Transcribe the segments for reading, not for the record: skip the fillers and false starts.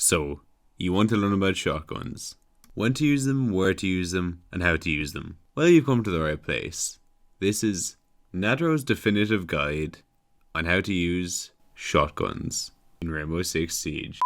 So, you want to learn about shotguns. When to use them, where to use them, and how to use them. Well, you've come to the right place. This is Nadro's definitive guide on how to use shotguns in Rainbow Six Siege.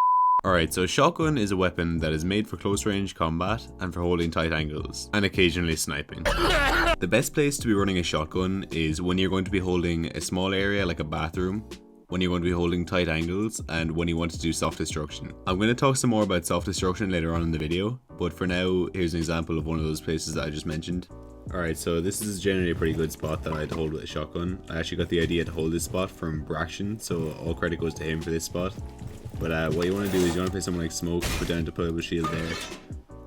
Alright, so a shotgun is a weapon that is made for close range combat and for holding tight angles, and occasionally sniping. The best place to be running a shotgun is when you're going to be holding a small area like a bathroom, when you're going to be holding tight angles, and when you want to do self-destruction. I'm going to talk some more about self-destruction later on in the video, but for now, here's an example of one of those places that I just mentioned. Alright, so this is generally a pretty good spot that I had to hold with a shotgun. I actually got the idea to hold this spot from Braxton, so all credit goes to him for this spot. But what you want to do is you want to play something like Smoke, put down a deployable shield there,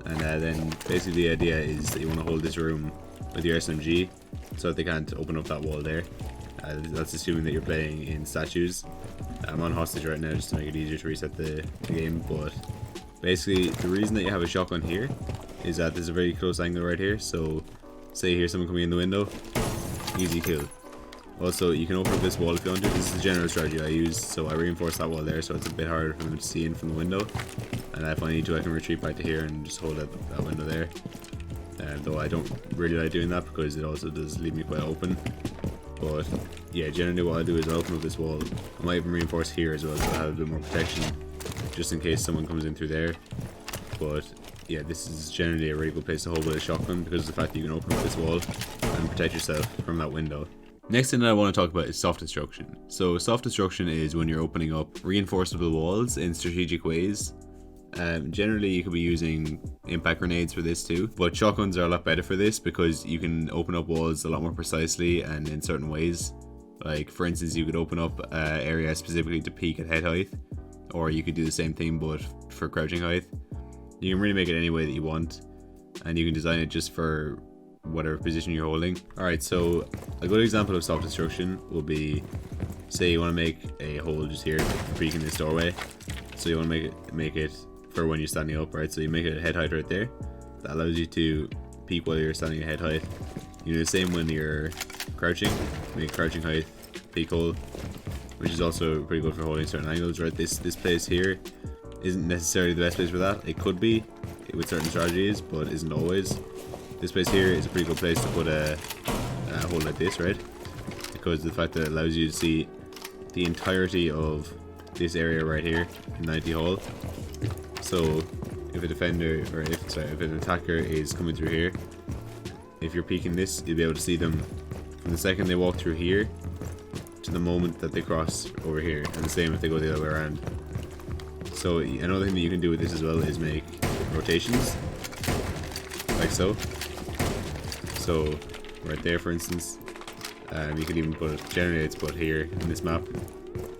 and then basically the idea is that you want to hold this room with your SMG so that they can't open up that wall there. That's assuming that you're playing in statues. I'm on hostage right now just to make it easier to reset the game, but basically the reason that you have a shotgun here is that there's a very close angle right here, so say you hear someone coming in the window, easy kill. Also, you can open up this wall if you want to. This is the general strategy I use, so I reinforce that wall there so it's a bit harder for them to see in from the window, and if I need to I can retreat back to here and just hold that window there. Though I don't really like doing that because it also does leave me quite open. But yeah, generally what I do is I open up this wall. I might even reinforce here as well so I have a bit more protection just in case someone comes in through there. But yeah, this is generally a really good place to hold with a shotgun because of the fact that you can open up this wall and protect yourself from that window. Next thing that I want to talk about is self-destruction. So self-destruction is when you're opening up reinforceable walls in strategic ways. Generally you could be using impact grenades for this too, but shotguns are a lot better for this because you can open up walls a lot more precisely and in certain ways. Like for instance, you could open up an area specifically to peek at head height, or you could do the same thing but for crouching height. You can really make it any way that you want, and you can design it just for whatever position you're holding. Alright, so a good example of self-destruction will be, say you want to make a hole just here for peeking this doorway. So you want to make it for when you're standing up, right? So you make it at head height right there. That allows you to peek while you're standing at head height. You do the same when you're crouching. Make crouching height peek hole, which is also pretty good for holding certain angles, right? This place here isn't necessarily the best place for that. It could be with certain strategies, but isn't always. This place here is a pretty good place to put a hole like this, right? Because of the fact that it allows you to see the entirety of this area right here in 90 hall. So if a defender, or if an attacker is coming through here, if you're peeking this, you'll be able to see them from the second they walk through here to the moment that they cross over here, and the same if they go the other way around. So another thing that you can do with this as well is make rotations, like so. So right there, for instance, you can even put it, generally it's put here in this map,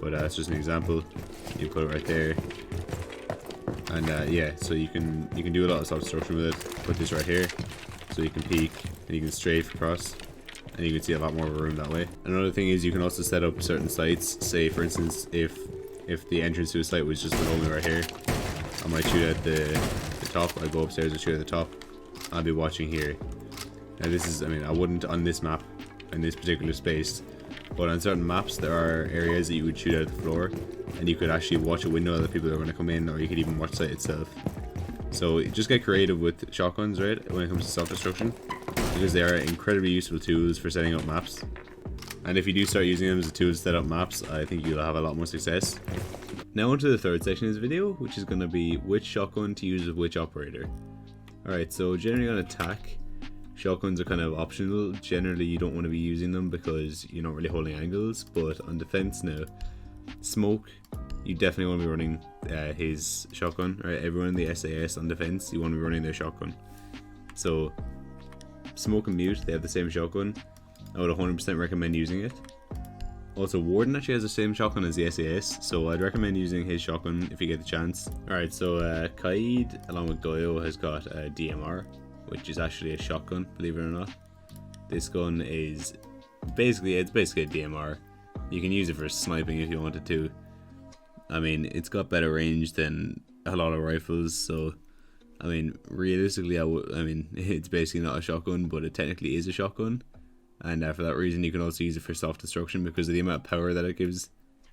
but that's just an example. You put it right there. And yeah, so you can do a lot of self-destruction with it. Put this right here, so you can peek and you can strafe across, and you can see a lot more of a room that way. Another thing is you can also set up certain sites. Say for instance, if the entrance to a site was just below me right here, I might shoot at the top. I go upstairs and shoot at the top. I'll be watching here. Now this is, I mean, I wouldn't on this map, in this particular space, but on certain maps there are areas that you would shoot at the floor, and you could actually watch a window of the people that are going to come in, or you could even watch the site itself. So just get creative with shotguns, right, when it comes to self-destruction, because they are incredibly useful tools for setting up maps. And if you do start using them as a tool to set up maps, I think you'll have a lot more success. Now onto the third section of this video, which is going to be which shotgun to use with which operator. Alright, so generally on attack, shotguns are kind of optional. Generally you don't want to be using them because you're not really holding angles, but on defense now, Smoke, you definitely want to be running his shotgun, right? Everyone in the SAS on defense, you want to be running their shotgun. So Smoke and Mute, they have the same shotgun. I would 100% recommend using it. Also, Warden actually has the same shotgun as the SAS, so I'd recommend using his shotgun if you get the chance. Alright, so Kaid along with Goyo has got a DMR, which is actually a shotgun, believe it or not. This gun is basically a DMR. You can use it for sniping if you wanted to. I mean, it's got better range than a lot of rifles, so I mean, realistically, it's basically not a shotgun, but it technically is a shotgun. And for that reason, you can also use it for self-destruction because of the amount of power that it gives.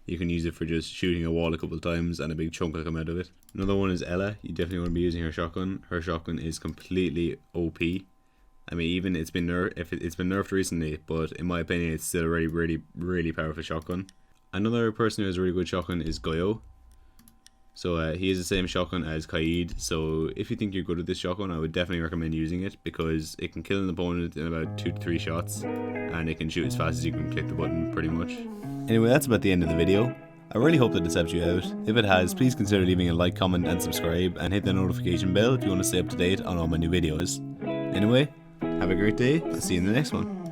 You can use it for just shooting a wall a couple of times and a big chunk will come out of it. Another one is Ella. You definitely want to be using her shotgun. Her shotgun is completely OP. I mean, even it's been nerfed recently, but in my opinion, it's still a really powerful shotgun. Another person who has a really good shotgun is Goyo. So he has the same shotgun as Kaid. So if you think you're good at this shotgun, I would definitely recommend using it because it can kill an opponent in about 2 to 3 shots, and it can shoot as fast as you can click the button, pretty much. Anyway, that's about the end of the video. I really hope that it's helped you out. If it has, please consider leaving a like, comment, and subscribe, and hit the notification bell if you want to stay up to date on all my new videos. Anyway, have a great day. I'll see you in the next one.